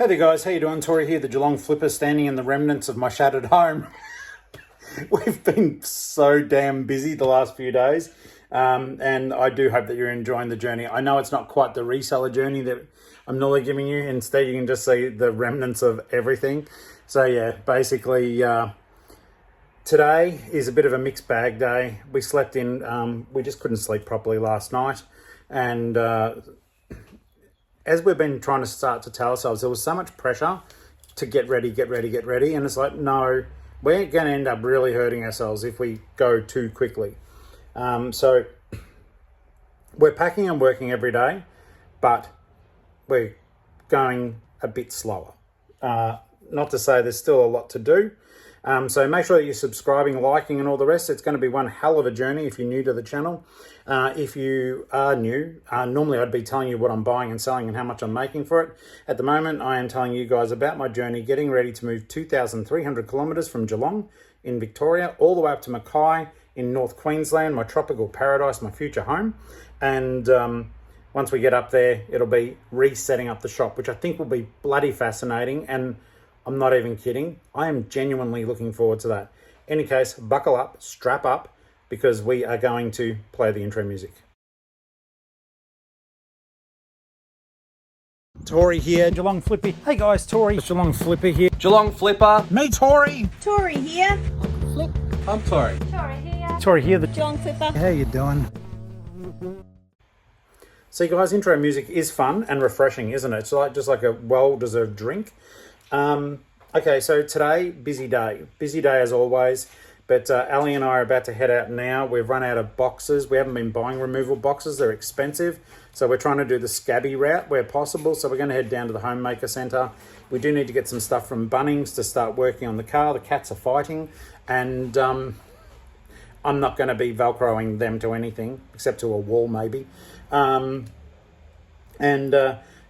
Hey there guys, how you doing? Tori here, the Geelong-Flipper, standing in the remnants of my shattered home. We've been so damn busy the last few days, and I do hope that you're enjoying the journey. I know it's not quite the reseller journey that I'm normally giving you. Instead, you can just see the remnants of everything. So yeah, basically, today is a bit of a mixed bag day. We slept in, we just couldn't sleep properly last night, and as we've been trying to start to tell ourselves, there was so much pressure to get ready. And it's like, no, we're going to end up really hurting ourselves if we go too quickly. So we're packing and working every day, but we're going a bit slower. Not to say there's still a lot to do. So make sure that you're subscribing, liking, and all the rest. It's going to be one hell of a journey if you're new to the channel. If you are new, normally I'd be telling you what I'm buying and selling and how much I'm making for it. At the moment, I am telling you guys about my journey, getting ready to move 2,300 kilometres from Geelong in Victoria all the way up to Mackay in North Queensland, my tropical paradise, my future home. And once we get up there, it'll be resetting up the shop, which I think will be bloody fascinating. And I'm not even kidding. I am genuinely looking forward to that. Any case, buckle up, strap up, because we are going to play the intro music. Tori here, Geelong-Flipper. Hey guys, Tori, Geelong-Flipper here. Geelong-Flipper. Me, Tori. Tori here. Flip. I'm Tori. Tori here. Tori here, the Geelong-Flipper. How you doing? So guys, intro music is fun and refreshing, isn't it? It's like just like a well-deserved drink. Okay, so today, busy day as always, but Alli and I are about to head out now. We've run out of boxes. We haven't been buying removal boxes. They're expensive. So we're trying to do the scabby route where possible. So we're going to head down to the Homemaker Centre. We do need to get some stuff from Bunnings to start working on the car. The cats are fighting, and I'm not going to be Velcroing them to anything except to a wall maybe.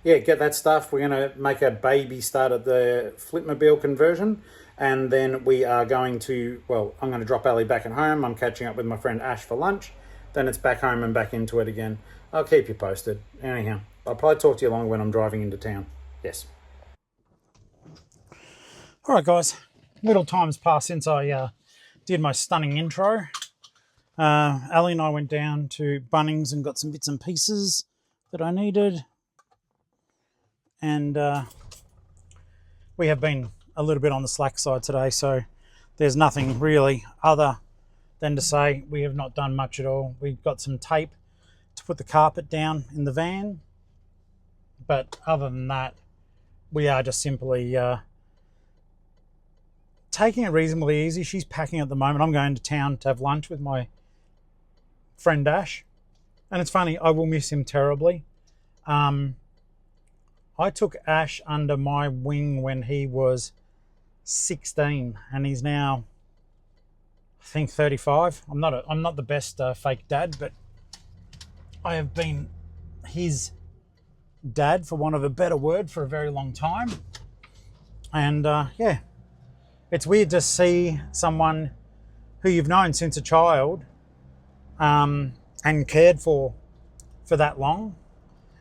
Yeah, get that stuff. We're going to make a baby start at the Flipmobile conversion. And then we are going to, well, I'm going to drop Alli back at home. I'm catching up with my friend Ash for lunch. Then it's back home and back into it again. I'll keep you posted. Anyhow, I'll probably talk to you longer when I'm driving into town. Yes. All right, guys. Little time's passed since I did my stunning intro. Alli and I went down to Bunnings and got some bits and pieces that I needed. And we have been a little bit on the slack side today, so there's nothing really other than to say we have not done much at all. We've got some tape to put the carpet down in the van, but other than that, we are just simply taking it reasonably easy. She's packing at the moment. I'm going to town to have lunch with my friend Ash, and it's funny, I will miss him terribly. I took Ash under my wing when he was 16, and he's now, I think, 35. I'm not the best fake dad, but I have been his dad, for want of a better word, for a very long time. And yeah, it's weird to see someone who you've known since a child and cared for that long.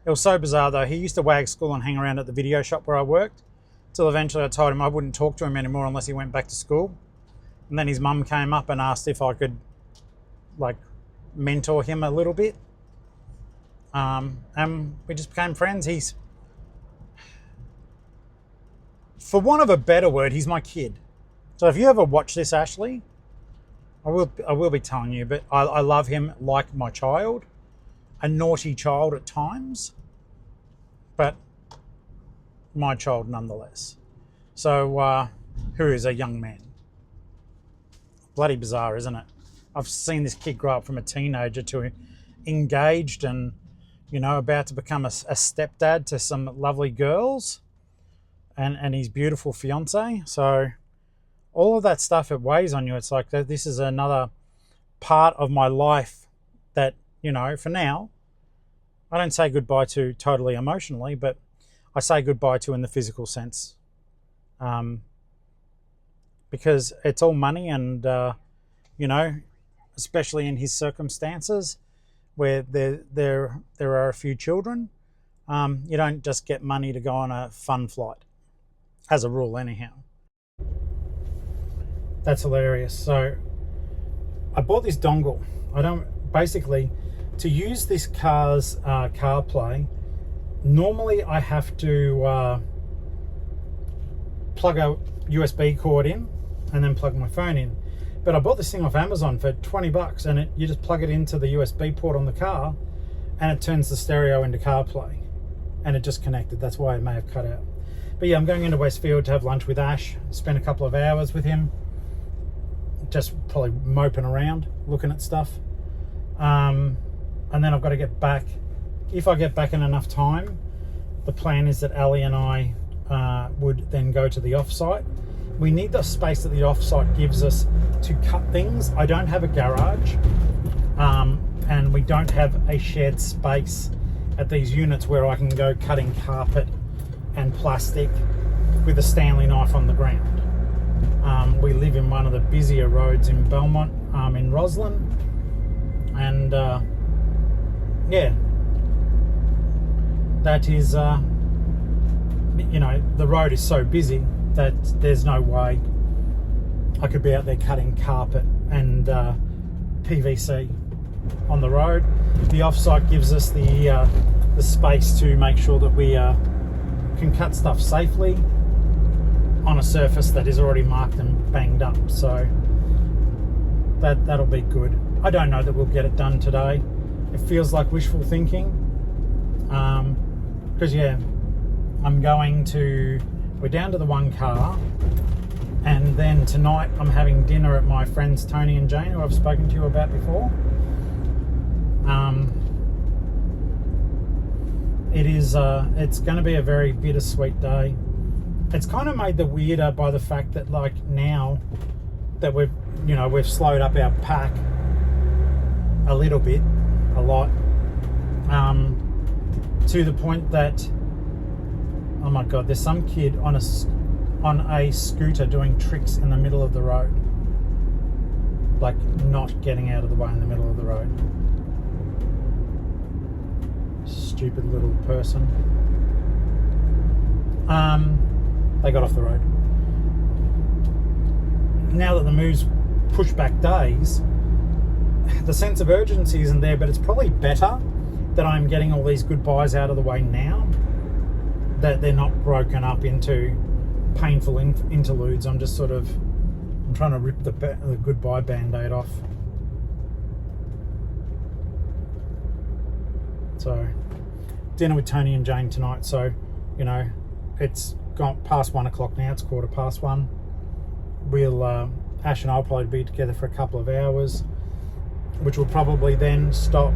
It was so bizarre though. He used to wag school and hang around at the video shop where I worked, till eventually I told him I wouldn't talk to him anymore unless he went back to school. And then his mum came up and asked if I could like mentor him a little bit. And we just became friends. He's, for want of a better word, he's my kid. So if you ever watch this, Ashley, I will be telling you, but I love him like my child. A naughty child at times, but my child nonetheless. So who is a young man? Bloody bizarre, isn't it? I've seen this kid grow up from a teenager to engaged and, you know, about to become a stepdad to some lovely girls and his beautiful fiance. So all of that stuff, it weighs on you. It's like this is another part of my life that, you know, for now, I don't say goodbye to totally emotionally, but I say goodbye to in the physical sense. Because it's all money and, you know, especially in his circumstances where there are a few children, you don't just get money to go on a fun flight. as a rule anyhow. That's hilarious. So I bought this dongle. Basically, to use this car's CarPlay, normally I have to plug a USB cord in and then plug my phone in. But I bought this thing off Amazon for 20 bucks, and you just plug it into the USB port on the car and it turns the stereo into CarPlay, and it just connected. That's why it may have cut out. But yeah, I'm going into Westfield to have lunch with Ash, spend a couple of hours with him, just probably moping around, looking at stuff. And then I've got to get back. If I get back in enough time, the plan is that Alli and I would then go to the offsite. We need the space that the offsite gives us to cut things. I don't have a garage, and we don't have a shared space at these units where I can go cutting carpet and plastic with a Stanley knife on the ground. We live in one of the busier roads in Belmont, in Roslyn, and yeah, that is, you know, the road is so busy that there's no way I could be out there cutting carpet and PVC on the road. The offsite gives us the space to make sure that we can cut stuff safely on a surface that is already marked and banged up. So that'll be good. I don't know that we'll get it done today. It feels like wishful thinking, because yeah, we're down to the one car, and then tonight I'm having dinner at my friends Tony and Jane, who I've spoken to you about before. It's going to be a very bittersweet day. It's kind of made the weirder by the fact that, like, now that we've slowed up our pack a little bit, a lot, to the point that, oh my god, there's some kid on a scooter doing tricks in the middle of the road, like not getting out of the way in the middle of the road. Stupid little person. They got off the road. Now that the move's pushed back days, the sense of urgency isn't there, but it's probably better that I'm getting all these goodbyes out of the way now, that they're not broken up into painful interludes. I'm trying to rip the goodbye band-aid off. So, dinner with Tony and Jane tonight. So, you know, it's gone past 1 o'clock now. It's 1:15. We'll Ash and I'll probably be together for a couple of hours, which will probably then stop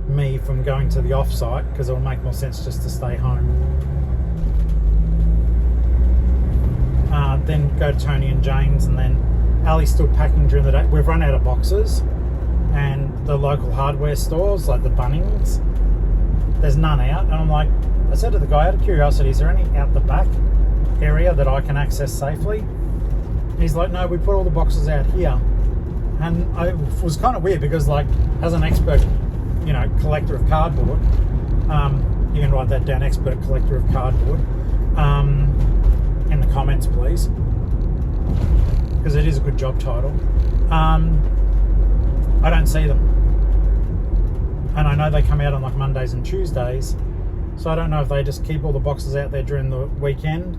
me from going to the offsite, because it'll make more sense just to stay home. Then go to Tony and Jane's, and then Ali's still packing during the day. We've run out of boxes, and the local hardware stores, like the Bunnings, there's none out. And I'm like, I said to the guy, out of curiosity, is there any out the back area that I can access safely? And he's like, no, we put all the boxes out here. And it was kind of weird, because, like, as an expert, you know, collector of cardboard, you can write that down, expert collector of cardboard, in the comments, please, because it is a good job title. I don't see them, and I know they come out on like Mondays and Tuesdays, so I don't know if they just keep all the boxes out there during the weekend,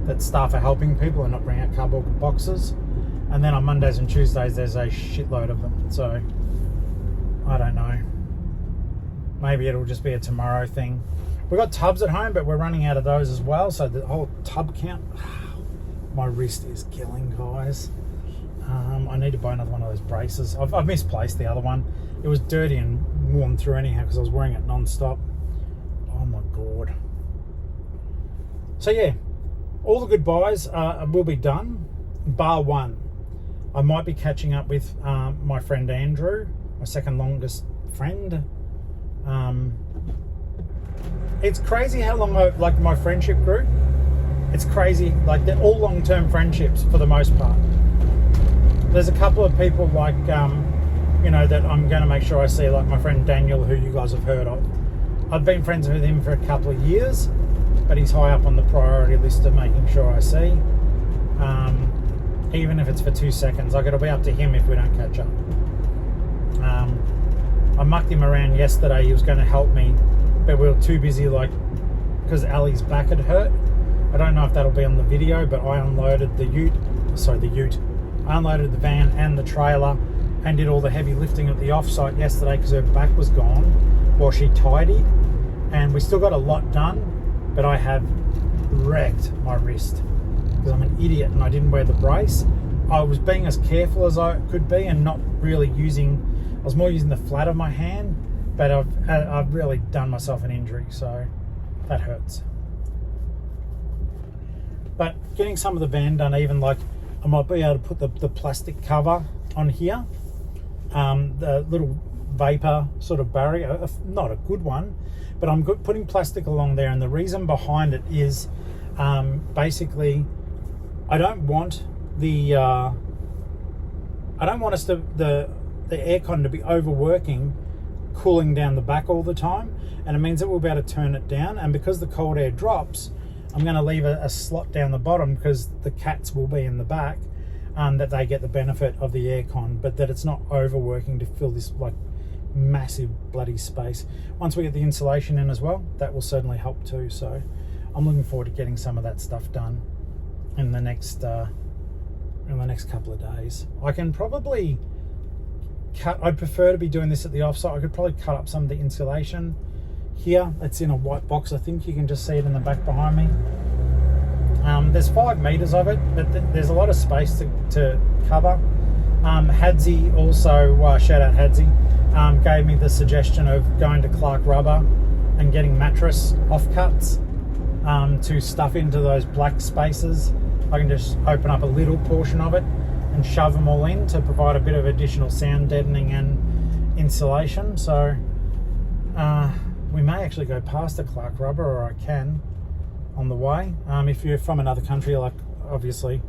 that staff are helping people and not bringing out cardboard boxes, and then on Mondays and Tuesdays there's a shitload of them. So I don't know, maybe it'll just be a tomorrow thing. We've got tubs at home, but we're running out of those as well, so the whole tub count, my wrist is killing, guys. I need to buy another one of those braces. I've misplaced the other one. It was dirty and worn through anyhow because I was wearing it non-stop. Oh my god. So yeah, all the goodbyes will be done, bar one. I might be catching up with my friend Andrew, my second longest friend. It's crazy how long my friendship grew. It's crazy, like they're all long-term friendships for the most part. There's a couple of people like, you know, that I'm going to make sure I see, like my friend Daniel, who you guys have heard of. I've been friends with him for a couple of years, but he's high up on the priority list of making sure I see. Even if it's for 2 seconds, like it'll be up to him if we don't catch up. I mucked him around yesterday. He was going to help me, but we were too busy, like, because Alli's back had hurt. I don't know if that'll be on the video, but I unloaded I unloaded the van and the trailer and did all the heavy lifting at the offsite yesterday because her back was gone while she tidied, and we still got a lot done, but I have wrecked my wrist because I'm an idiot and I didn't wear the brace. I was being as careful as I could be and not really I was more using the flat of my hand, but I've really done myself an injury, so that hurts. But getting some of the van done, even like I might be able to put the plastic cover on here, the little vapor sort of barrier, not a good one, but I'm putting plastic along there, and the reason behind it is basically I don't want the aircon to be overworking, cooling down the back all the time, and it means that we'll be able to turn it down. And because the cold air drops, I'm going to leave a slot down the bottom because the cats will be in the back, that they get the benefit of the aircon, but that it's not overworking to fill this like massive bloody space. Once we get the insulation in as well, that will certainly help too. So I'm looking forward to getting some of that stuff done in the next couple of days. I can probably I'd prefer to be doing this at the offsite. I could probably cut up some of the insulation here. It's in a white box. I think you can just see it in the back behind me. There's 5 meters of it, but there's a lot of space to cover. Hadzi also, shout out Hadzi, gave me the suggestion of going to Clark Rubber and getting mattress offcuts to stuff into those black spaces. I can just open up a little portion of it and shove them all in to provide a bit of additional sound deadening and insulation. So we may actually go past the Clark Rubber, or I can on the way. If you're from another country, like obviously,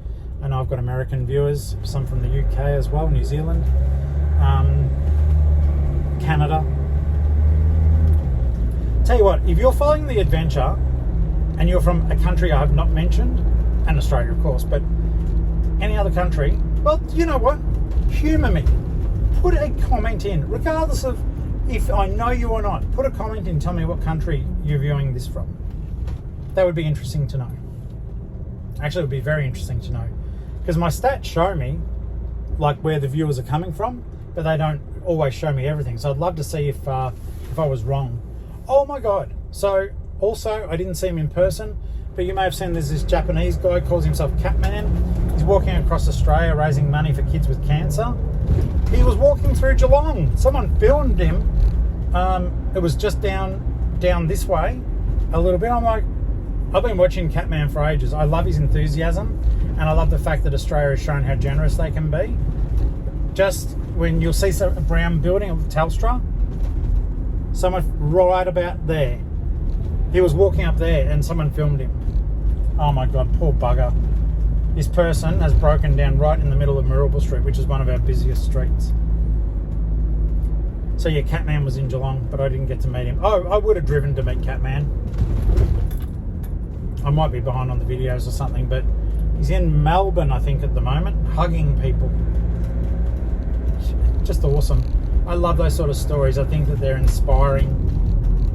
I know I've got American viewers, some from the UK as well, New Zealand, Canada. Tell you what, if you're following the adventure and you're from a country I have not mentioned, and Australia of course, but any other country, well, you know what? Humour me. Put a comment in, regardless of if I know you or not. Put a comment in, tell me what country you're viewing this from. That would be interesting to know. Actually, it would be very interesting to know, because my stats show me like where the viewers are coming from, but they don't always show me everything. So I'd love to see if I was wrong. Oh my God. So also, I didn't see him in person, but you may have seen there's this Japanese guy, calls himself Catman. He's walking across Australia raising money for kids with cancer. He was walking through Geelong. Someone filmed him. It was just down this way a little bit. I'm like, I've been watching Catman for ages. I love his enthusiasm, and I love the fact that Australia has shown how generous they can be. Just when you'll see a brown building of Telstra, someone right about there. He was walking up there and someone filmed him. Oh my God, poor bugger. This person has broken down right in the middle of Maroopa Street, which is one of our busiest streets. So yeah, Catman was in Geelong, but I didn't get to meet him. Oh, I would have driven to meet Catman. I might be behind on the videos or something, but he's in Melbourne, I think, at the moment, hugging people. Just awesome. I love those sort of stories. I think that they're inspiring,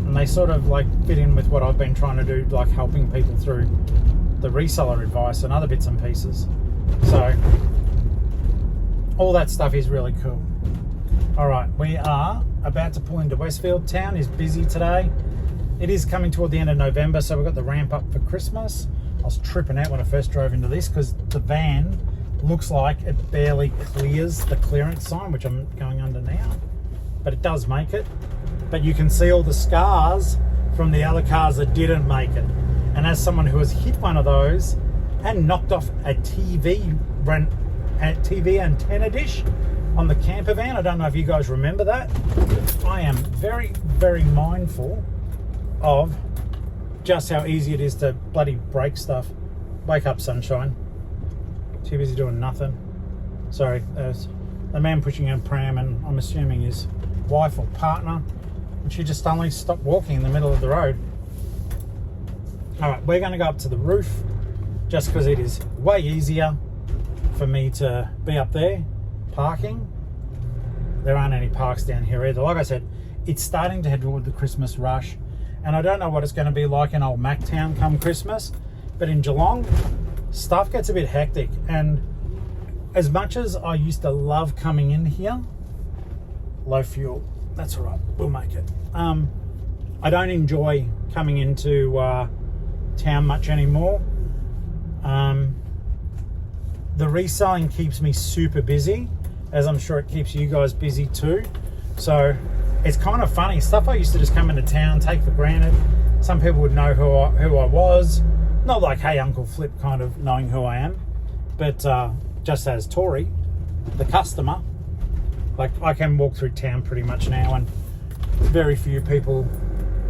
and they sort of like fit in with what I've been trying to do, like helping people through the reseller advice and other bits and pieces. So all that stuff is really cool. All right, we are about to pull into Westfield. Town is busy today. It is coming toward the end of November, so we've got the ramp up for Christmas. I was tripping out when I first drove into this because the van looks like it barely clears the clearance sign, which I'm going under now, but it does make it. But you can see all the scars from the other cars that didn't make it. And as someone who has hit one of those and knocked off a TV antenna dish on the camper van, I don't know if you guys remember that. I am very, very mindful of just how easy it is to bloody break stuff. Wake up, sunshine. Too busy doing nothing. Sorry, there's a man pushing a pram, and I'm assuming his wife or partner, and she just suddenly stopped walking in the middle of the road. All right, we're going to go up to the roof just because it is way easier for me to be up there parking. There aren't any parks down here either. Like I said, it's starting to head toward the Christmas rush, and I don't know what it's going to be like in old Macktown come Christmas, but in Geelong, stuff gets a bit hectic. And as much as I used to love coming in here, low fuel, that's all right, we'll make it. I don't enjoy coming into town much anymore. The reselling keeps me super busy, as I'm sure it keeps you guys busy too. So it's kind of funny. Stuff I used to just come into town, take for granted. Some people would know who I was. Not like, hey, Uncle Flip kind of knowing who I am. But just as Tori, the customer, like I can walk through town pretty much now and very few people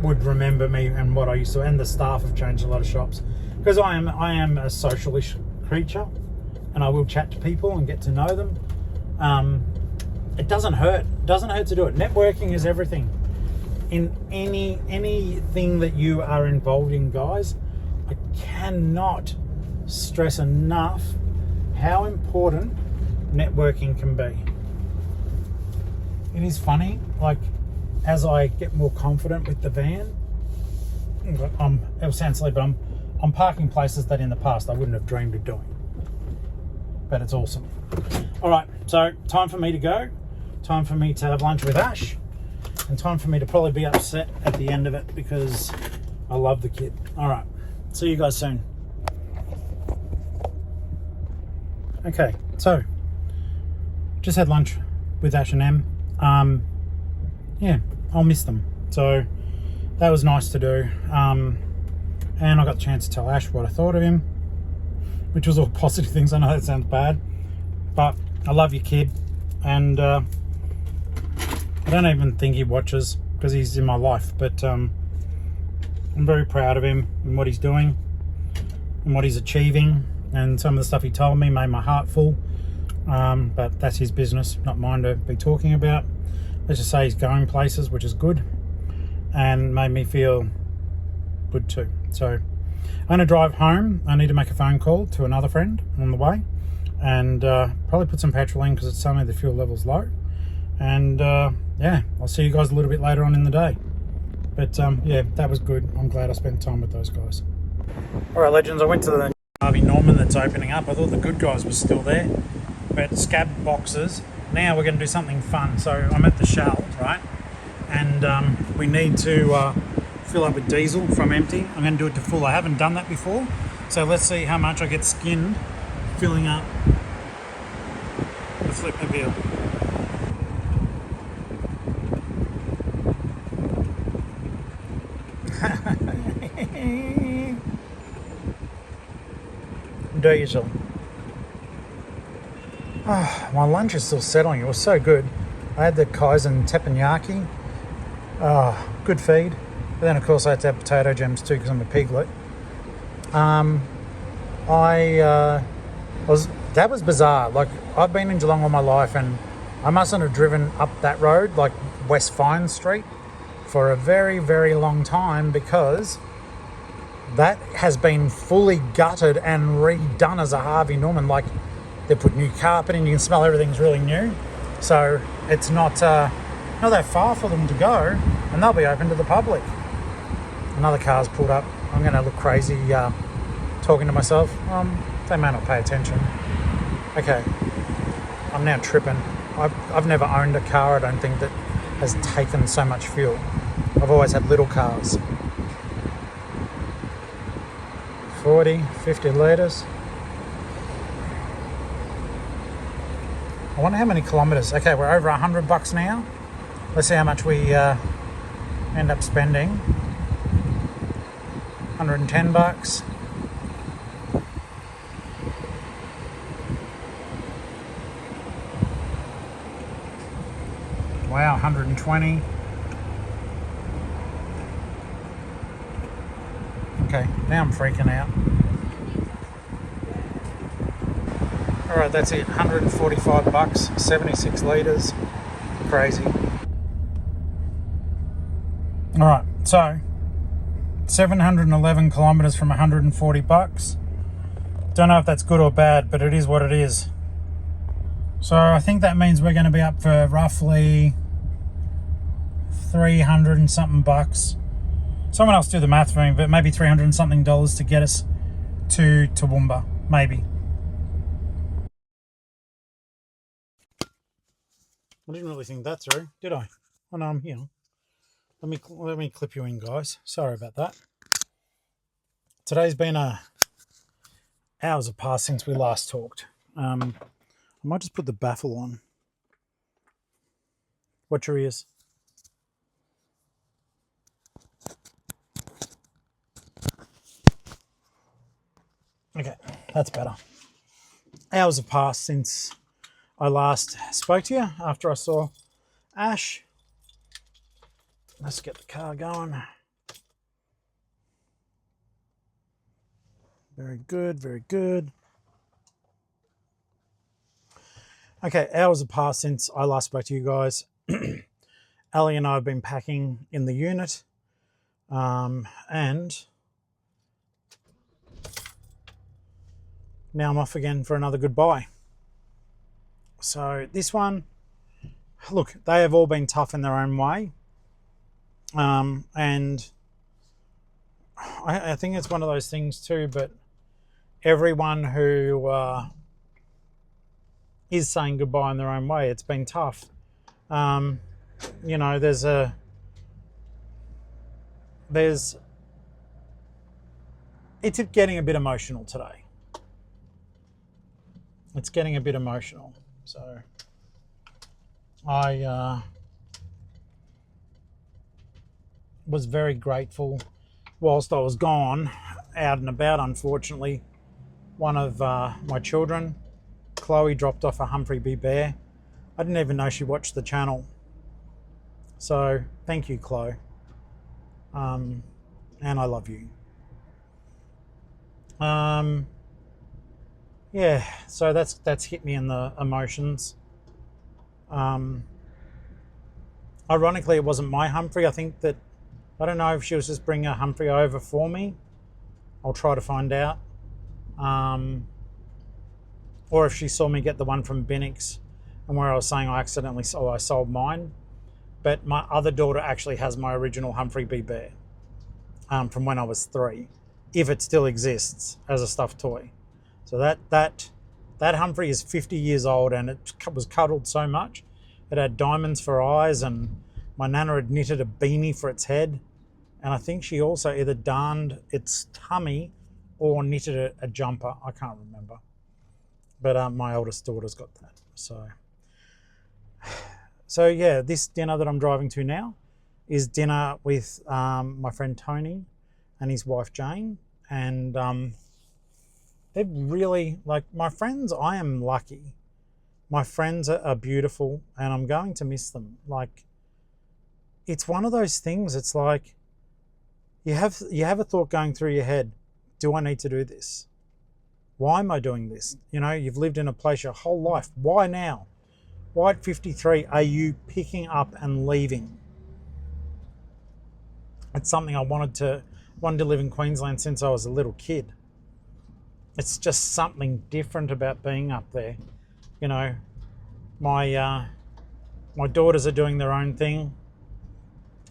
would remember me and what I used to. And the staff have changed a lot of shops. Because I am a socialish creature and I will chat to people and get to know them. It doesn't hurt. It doesn't hurt to do it. Networking is everything. In anything that you are involved in, guys, I cannot stress enough how important networking can be. It is funny, like as I get more confident with the van, it'll sound silly, but I'm parking places that in the past I wouldn't have dreamed of doing. But it's awesome. All right, so time for me to go. Time for me to have lunch with Ash. And time for me to probably be upset at the end of it because I love the kid. All right, see you guys soon. Okay, so just had lunch with Ash and Em. Yeah, I'll miss them. So that was nice to do. And I got the chance to tell Ash what I thought of him, which was all positive things. I know that sounds bad, but I love your kid. And I don't even think he watches because he's in my life, but I'm very proud of him and what he's doing and what he's achieving. And some of the stuff he told me made my heart full. But that's his business, not mine to be talking about. Let's just say he's going places, which is good, and made me feel good too. So I'm going to drive home. I need to make a phone call to another friend on the way, and probably put some petrol in because it's suddenly the fuel level's low. And yeah, I'll see you guys a little bit later on in the day. But yeah, that was good. I'm glad I spent time with those guys. All right, legends, I went to the Harvey Norman that's opening up. I thought the good guys were still there, but scab boxes. Now we're going to do something fun. So I'm at the Shell, right? And we need to fill up with diesel from empty. I'm going to do it to full. I haven't done that before. So let's see how much I get skinned filling up the Flipmobile. Diesel. Oh, my lunch is still settling. It was so good. I had the Kaizen teppanyaki. Oh, good feed. But then, of course, I had to have potato gems too because I'm a piglet. That was bizarre. Like, I've been in Geelong all my life and I mustn't have driven up that road, like West Fine Street, for a very, very long time because that has been fully gutted and redone as a Harvey Norman. Like, they put new carpet in, you can smell everything's really new. So it's not that far for them to go, and they'll be open to the public. Another car's pulled up. I'm going to look crazy talking to myself. They may not pay attention. Okay, I'm now tripping. I've never owned a car, I don't think, that has taken so much fuel. I've always had little cars. 40, 50 litres. I wonder how many kilometres. Okay, we're over $100 now. Let's see how much we end up spending. 110 bucks. Wow, 120. Okay, now I'm freaking out. All right, that's it. 145 bucks, 76 litres. Crazy. All right, so 711 kilometers from 140 bucks. Don't know if that's good or bad, but it is what it is. So I think that means we're going to be up for roughly 300 and something bucks. Someone else do the math for me, but maybe 300 and something dollars to get us to Toowoomba, maybe. I didn't really think that through, did I? Oh no, I'm here. Let me clip you in, guys. Sorry about that. Today's been hours have passed since we last talked. I might just put the baffle on. Watch your ears. Okay, that's better. Hours have passed since I last spoke to you after I saw Ash. Let's get the car going. Very good, very good. Okay, hours have passed since I last spoke to you guys. Alli and I have been packing in the unit. And now I'm off again for another goodbye. So this one, look, they have all been tough in their own way. And I think it's one of those things too, but everyone who is saying goodbye in their own way, it's been tough. You know, it's getting a bit emotional today. It's getting a bit emotional. So I was very grateful whilst I was gone, out and about. Unfortunately, one of my children, Chloe, dropped off a Humphrey B. Bear. I didn't even know she watched the channel. So thank you, Chloe. And I love you. Yeah, so that's hit me in the emotions. Ironically, it wasn't my Humphrey. I don't know if she was just bringing a Humphrey over for me. I'll try to find out. Or if she saw me get the one from Benix, and where I was saying I sold mine. But my other daughter actually has my original Humphrey B. Bear from when I was 3, if it still exists as a stuffed toy. So that Humphrey is 50 years old, and it was cuddled so much. It had diamonds for eyes, and my nana had knitted a beanie for its head. And I think she also either darned its tummy or knitted a jumper. I can't remember. But my oldest daughter's got that. So yeah, this dinner that I'm driving to now is dinner with my friend Tony and his wife Jane. And they're really, like, my friends, I am lucky. My friends are beautiful, and I'm going to miss them. Like, it's one of those things, it's like, you have a thought going through your head, do I need to do this? Why am I doing this? You know, you've lived in a place your whole life. Why now? Why at 53 are you picking up and leaving? It's something I wanted to live in Queensland since I was a little kid. It's just something different about being up there. You know, my daughters are doing their own thing.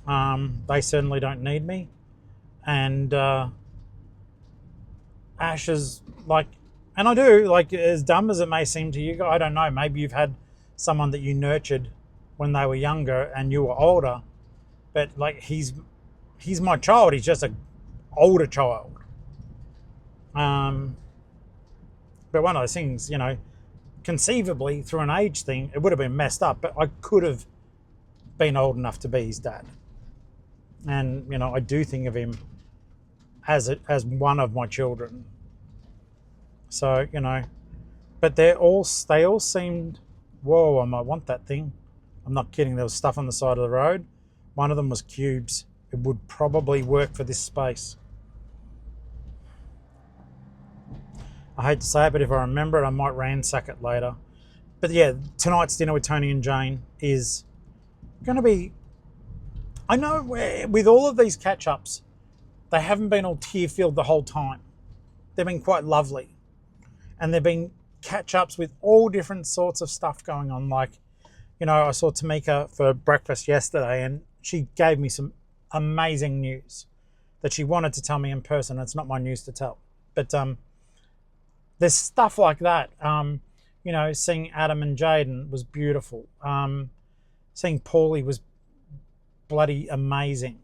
They certainly don't need me. And Ash is like, and I do, like, as dumb as it may seem to you, I don't know, maybe you've had someone that you nurtured when they were younger and you were older, but like, he's my child. He's just an older child. But one of those things, you know, conceivably through an age thing, it would have been messed up, but I could have been old enough to be his dad. And, you know, I do think of him as one of my children. So, you know, but they all seemed, whoa, I might want that thing. I'm not kidding. There was stuff on the side of the road. One of them was cubes. It would probably work for this space. I hate to say it, but if I remember it, I might ransack it later. But yeah, tonight's dinner with Tony and Jane is going to be, I know with all of these catch-ups, they haven't been all tear-filled the whole time. They've been quite lovely. And they've been catch-ups with all different sorts of stuff going on. Like, I saw Tamika for breakfast yesterday, and she gave me some amazing news that she wanted to tell me in person. It's not my news to tell. But there's stuff like that. Seeing Adam and Jaden was beautiful. Seeing Paulie was bloody amazing.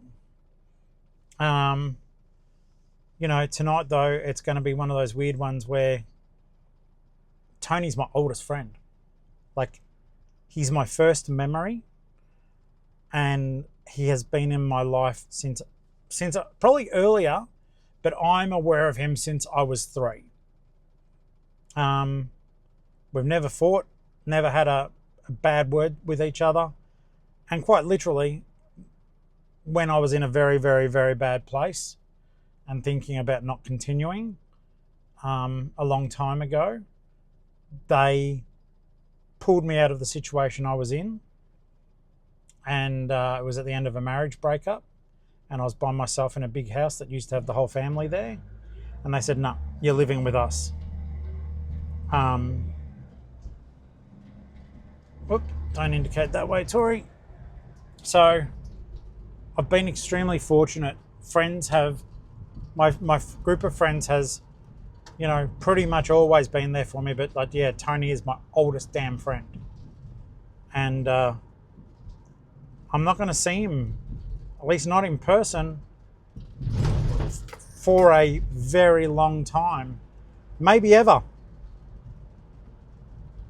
Tonight, though, it's going to be one of those weird ones where Tony's my oldest friend. Like, he's my first memory, and he has been in my life since probably earlier, but I'm aware of him since I was 3. We've never fought, never had a bad word with each other, and quite literally, when I was in a very, very, very bad place and thinking about not continuing a long time ago, they pulled me out of the situation I was in, and it was at the end of a marriage breakup, and I was by myself in a big house that used to have the whole family there, and they said, "No, you're living with us." Don't indicate that way, Tori. So I've been extremely fortunate. Friends have, my group of friends has, pretty much always been there for me. But Tony is my oldest damn friend. And I'm not going to see him, at least not in person, for a very long time. Maybe ever.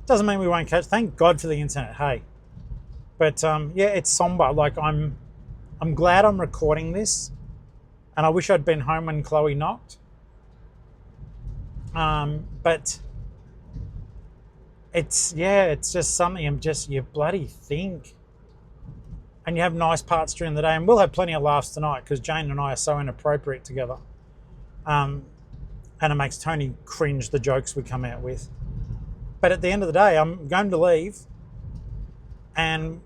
Doesn't mean we won't catch. Thank God for the internet, hey. But it's somber. Like, I'm glad I'm recording this, and I wish I'd been home when Chloe knocked. But it's just something you bloody think. And you have nice parts during the day, and we'll have plenty of laughs tonight because Jane and I are so inappropriate together. And it makes Tony cringe, the jokes we come out with. But at the end of the day, I'm going to leave. And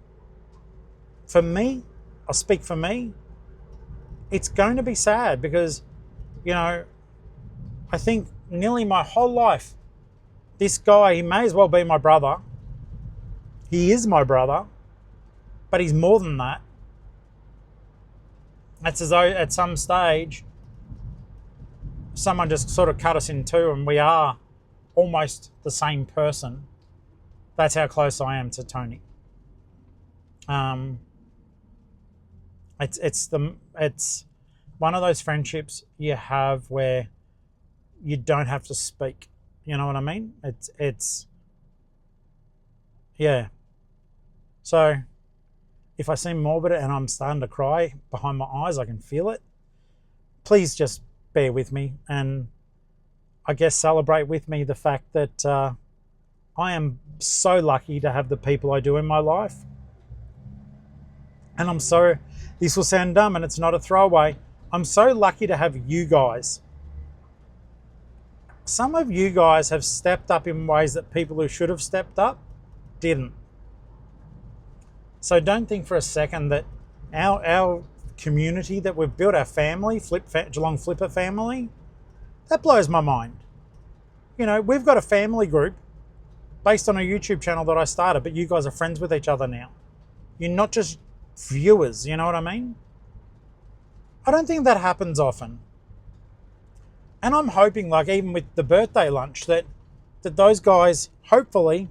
for me, I'll speak for me, it's going to be sad because, I think nearly my whole life, this guy, he may as well be my brother. He is my brother, but he's more than that. It's as though at some stage, someone just sort of cut us in two and we are almost the same person. That's how close I am to Tony. It's one of those friendships you have where you don't have to speak. You know what I mean? Yeah. So if I seem morbid and I'm starting to cry behind my eyes, I can feel it. Please just bear with me and I guess celebrate with me the fact that I am so lucky to have the people I do in my life. And this will sound dumb and it's not a throwaway, I'm so lucky to have you guys. Some of you guys have stepped up in ways that people who should have stepped up didn't. So don't think for a second that our community that we've built, our family, Geelong-Flipper family, that blows my mind. We've got a family group based on a YouTube channel that I started, but you guys are friends with each other now. You're not just viewers, you know what I mean? I don't think that happens often. And I'm hoping, like even with the birthday lunch, that those guys hopefully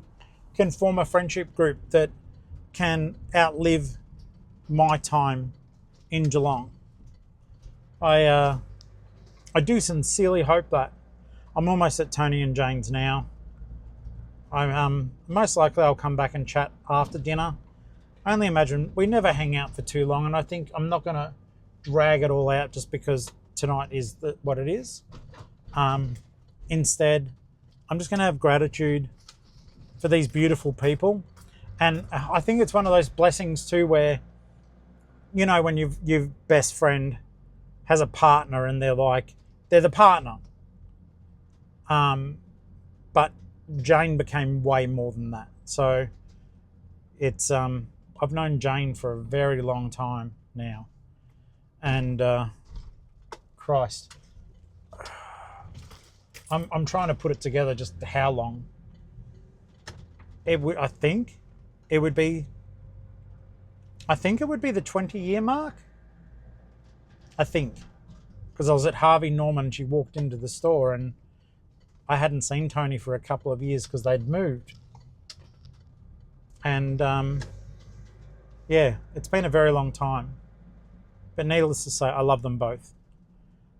can form a friendship group that can outlive my time in Geelong. I do sincerely hope that. I'm almost at Tony and Jane's now. Most likely I'll come back and chat after dinner. I only imagine we never hang out for too long, and I think I'm not going to drag it all out just because tonight is what it is. Instead, I'm just going to have gratitude for these beautiful people. And I think it's one of those blessings too where, when your best friend has a partner and they're the partner. But Jane became way more than that. So it's, I've known Jane for a very long time now. And Christ. I'm trying to put it together just how long. I think it would be the 20-year mark. I think. Because I was at Harvey Norman and she walked into the store and I hadn't seen Tony for a couple of years because they'd moved. And yeah, it's been a very long time. But needless to say, I love them both.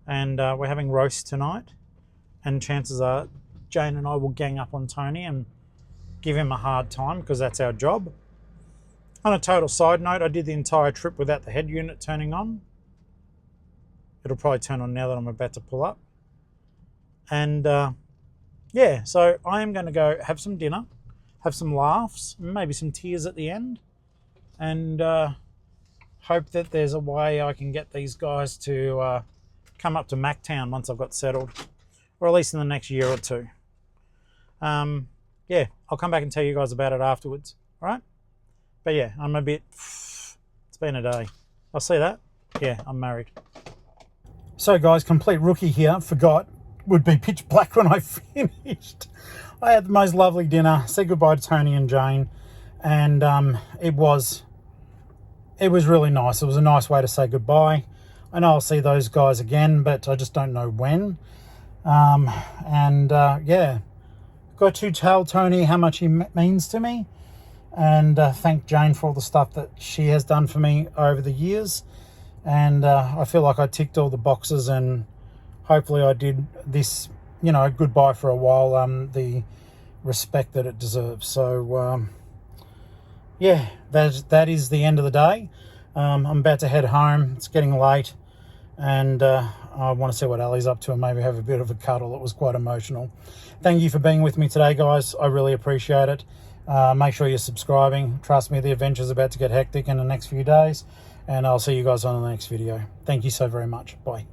And we're having roast tonight. And chances are Jane and I will gang up on Tony and give him a hard time because that's our job. On a total side note, I did the entire trip without the head unit turning on. It'll probably turn on now that I'm about to pull up. And yeah, so I am going to go have some dinner, have some laughs, maybe some tears at the end, and hope that there's a way I can get these guys to come up to Macktown once I've got settled, or at least in the next year or two. Yeah, I'll come back and tell you guys about it afterwards, all right? But yeah, I'm a bit, it's been a day. I'll see that. Yeah, I'm married. So guys, complete rookie here, forgot, would be pitch black when I finished. I had the most lovely dinner, said goodbye to Tony and Jane, and it was really nice. It was a nice way to say goodbye. I know I'll see those guys again, but I just don't know when. Yeah, got to tell Tony how much he means to me, and thank Jane for all the stuff that she has done for me over the years. And I feel like I ticked all the boxes, and hopefully I did this, you know, goodbye for a while, the respect that it deserves. So yeah, that is the end of the day. I'm about to head home. It's getting late, and I want to see what Alli's up to and maybe have a bit of a cuddle. It was quite emotional. Thank you for being with me today, guys. I really appreciate it. Make sure you're subscribing. Trust me, the adventure's about to get hectic in the next few days, and I'll see you guys on the next video. Thank you so very much. Bye.